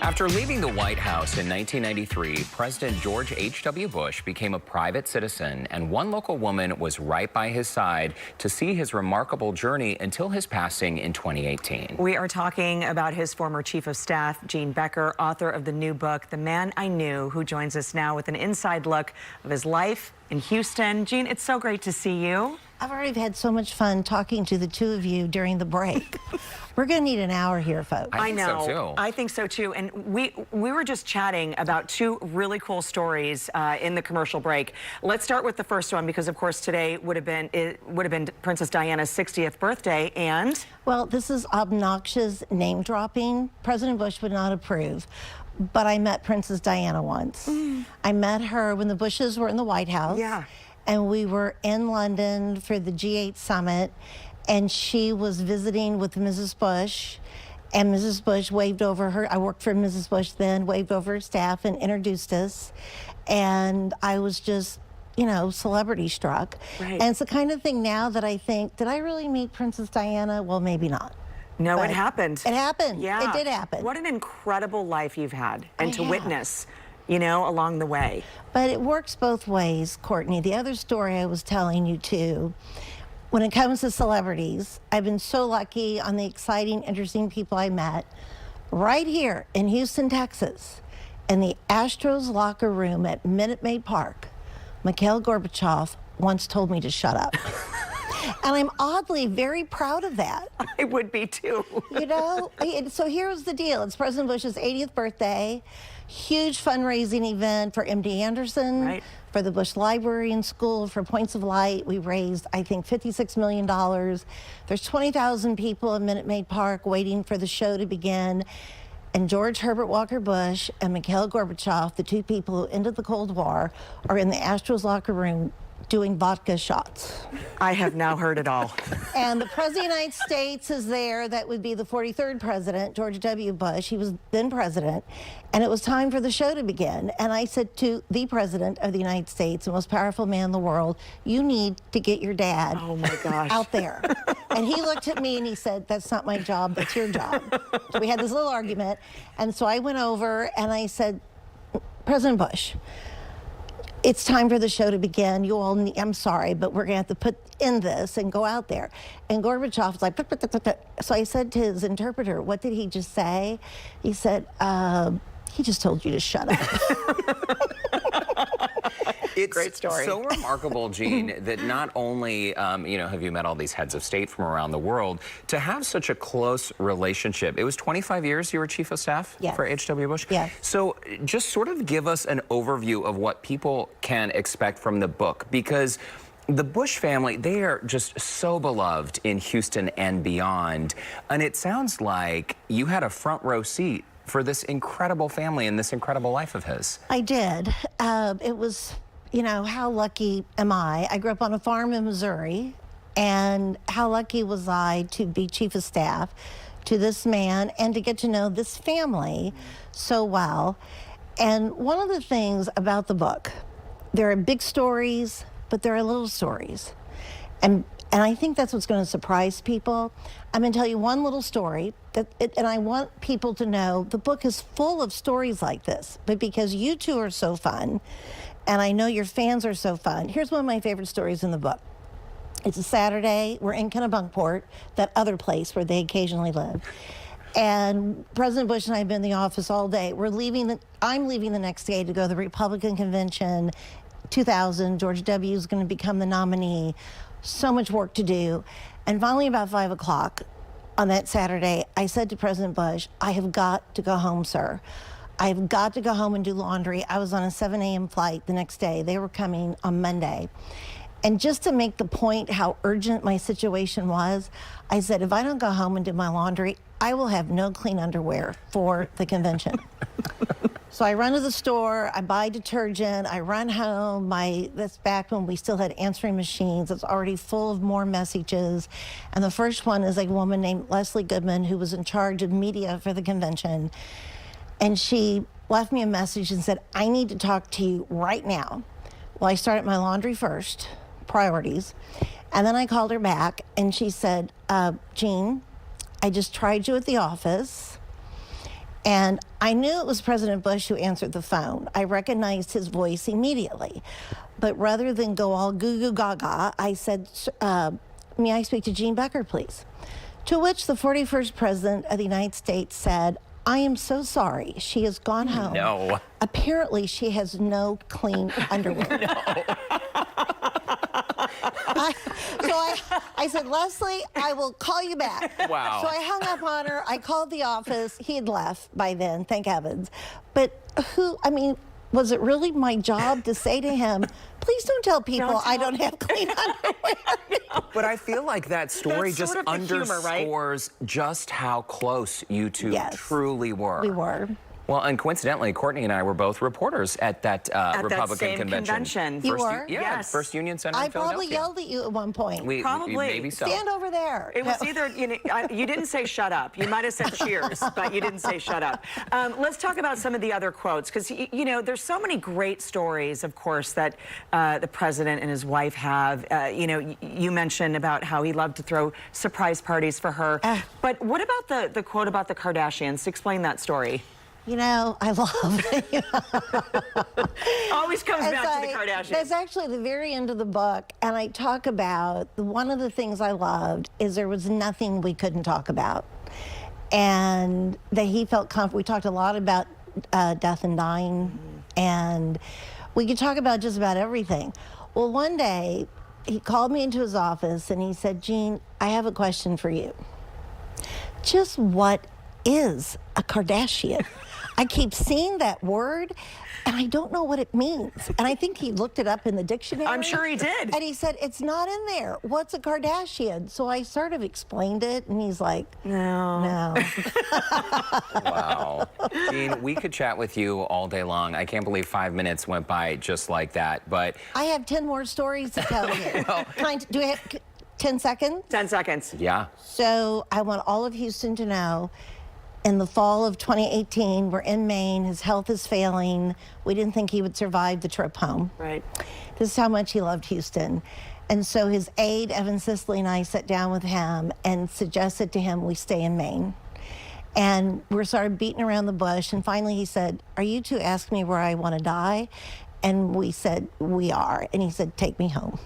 After leaving the White House in 1993, President George H.W. Bush became a private citizen, and one local woman was right by his side to see his remarkable journey until his passing in 2018. We are talking about his former chief of staff, George Becker, author of the new book, The Man I Knew, who joins us now with an inside look of his life in Houston. George, it's so great to see you. I've already had so much fun talking to the two of you during the break. We're going to need an hour here, folks. I think so, too. I think so, too. And we were just chatting about two really cool stories in the commercial break. Let's start with the first one, because, of course, today would have been Princess Diana's 60th birthday, and... Well, this is obnoxious name-dropping. President Bush would not approve. But I met Princess Diana once. I met her when the Bushes were in the White House. Yeah. And we were in London for the G8 summit, and she was visiting with Mrs. Bush, and Mrs. Bush waved over her. I worked for Mrs. Bush then, waved over her staff and introduced us. And I was just, you know, celebrity struck. Right. And it's the kind of thing now that I think, did I really meet Princess Diana? Well, maybe not. No, But it happened. It happened. Yeah. It did happen. What an incredible life you've had, and to have. witness, you know, along the way. But it works both ways, Courtney. The other story I was telling you, too, when it comes to celebrities, I've been so lucky on the exciting, interesting people I met right here in Houston, Texas, in the Astros locker room at Minute Maid Park. Mikhail Gorbachev once told me to shut up. And I'm oddly very proud of that. I would be, too. You know, so here's the deal. It's President Bush's 80th birthday. Huge fundraising event for MD Anderson, Right. for the Bush Library and School, for Points of Light. We raised, I think, $56 million. There's 20,000 people in Minute Maid Park waiting for the show to begin. And George Herbert Walker Bush and Mikhail Gorbachev, the two people who ended the Cold War, are in the Astros locker room doing vodka shots. I have now heard it all. And the President of the United States is there. That would be the 43rd president, George H.W. Bush. He was then president. And it was time for the show to begin. And I said to the President of the United States, the most powerful man in the world, you need to get your dad Oh, my gosh. out there. And he looked at me and he said, that's not my job, that's your job. So we had this little argument. And so I went over and I said, President Bush, it's time for the show to begin. You all need, I'm sorry, but we're going to have to put in this and go out there. And Gorbachev was like, "Put, put, put, put, put." So I said to his interpreter, what did he just say? He said, he just told you to shut up. It's Great story. so remarkable, George, that not only have you met all these heads of state from around the world, to have such a close relationship. It was 25 years you were chief of staff Yes. for H.W. Bush? Yes. So just sort of give us an overview of what people can expect from the book, because the Bush family, they are just so beloved in Houston and beyond. And it sounds like you had a front row seat for this incredible family and this incredible life of his. I did. It was, you know, how lucky am I? I grew up on a farm in Missouri, and how lucky was I to be chief of staff to this man and to get to know this family so well. And one of the things about the book, there are big stories, but there are little stories. And I think that's what's going to surprise people. I'm going to tell you one little story, and I want people to know the book is full of stories like this, but because you two are so fun, and I know your fans are so fun, here's one of my favorite stories in the book. It's a Saturday. We're in Kennebunkport, that other place where they occasionally live. And President Bush and I have been in the office all day. I'm leaving the next day to go to the Republican convention. 2000, George W. is going to become the nominee. So much work to do. And finally, about 5 o'clock on that Saturday, I said to President Bush, I have got to go home, sir. I have got to go home and do laundry. I was on a 7 a.m. flight the next day. They were coming on Monday. And just to make the point how urgent my situation was, I said, if I don't go home and do my laundry, I will have no clean underwear for the convention. So I run to the store, I buy detergent, I run home. That's back when we still had answering machines. It's already full of more messages. And the first one is a woman named Leslie Goodman, who was in charge of media for the convention. And she left me a message and said, I need to talk to you right now. Well, I started my laundry first, priorities. And then I called her back and she said, Jean, I just tried you at the office. And I knew it was President Bush who answered the phone. I recognized his voice immediately. But rather than go all goo goo gaga, I said, may I speak to Jean Becker, please? To which the 41st President of the United States said, I am so sorry. She has gone home. No. Apparently, she has no clean underwear. No. I said, Leslie, I will call you back. Wow. So I hung up on her. I called the office. He had left by then, thank heavens. But was it really my job to say to him, please don't tell people I don't have clean underwear? But I feel like that story That's just sort of the humor, right? underscores just how close you two truly were. We were. Well, and coincidentally, Courtney and I were both reporters at that Republican convention. You were? Yes. First Union Center in Philadelphia. I probably yelled at you at one point. Probably. Maybe so. Stand over there. It was either, you didn't say shut up. You might have said cheers, but you didn't say shut up. Let's talk about some of the other quotes, because, there's so many great stories, of course, that the president and his wife have. You mentioned about how he loved to throw surprise parties for her. But what about the quote about the Kardashians? Explain that story. I love it. Always comes back to the Kardashians. That's actually the very end of the book, and I talk about one of the things I loved is there was nothing we couldn't talk about, and that he felt comfortable. We talked a lot about death and dying, and we could talk about just about everything. Well, one day he called me into his office and he said, Jean, I have a question for you. Just what is a Kardashian? I keep seeing that word, and I don't know what it means. And I think he looked it up in the dictionary. I'm sure he did. And he said, it's not in there. What's a Kardashian? So I sort of explained it, and he's like, no. Wow. Jean, we could chat with you all day long. I can't believe 5 minutes went by just like that, but... I have 10 more stories to tell you. Do we have 10 seconds? 10 seconds. Yeah. So I want all of Houston to know, in the fall of 2018, we're in Maine. His health is failing. We didn't think he would survive the trip home. Right. This is how much he loved Houston. And so his aide, Evan Sisley, and I sat down with him and suggested to him we stay in Maine. And we started beating around the bush. And finally he said, are you two asking me where I want to die? And we said, we are. And he said, take me home.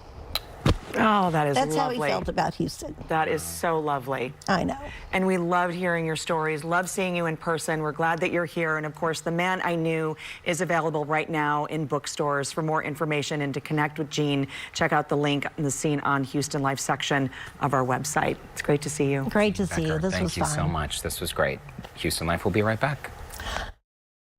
Oh, that is That's lovely. how he felt about Houston. That is so lovely. I know. And we loved hearing your stories, love seeing you in person. We're glad that you're here. And of course, The Man I Knew is available right now in bookstores. For more information and to connect with Jean, check out the link in the Scene on Houston Life section of our website. It's great to see you. Great to see you. This was fun. Thank you so much. This was great. Houston Life will be right back.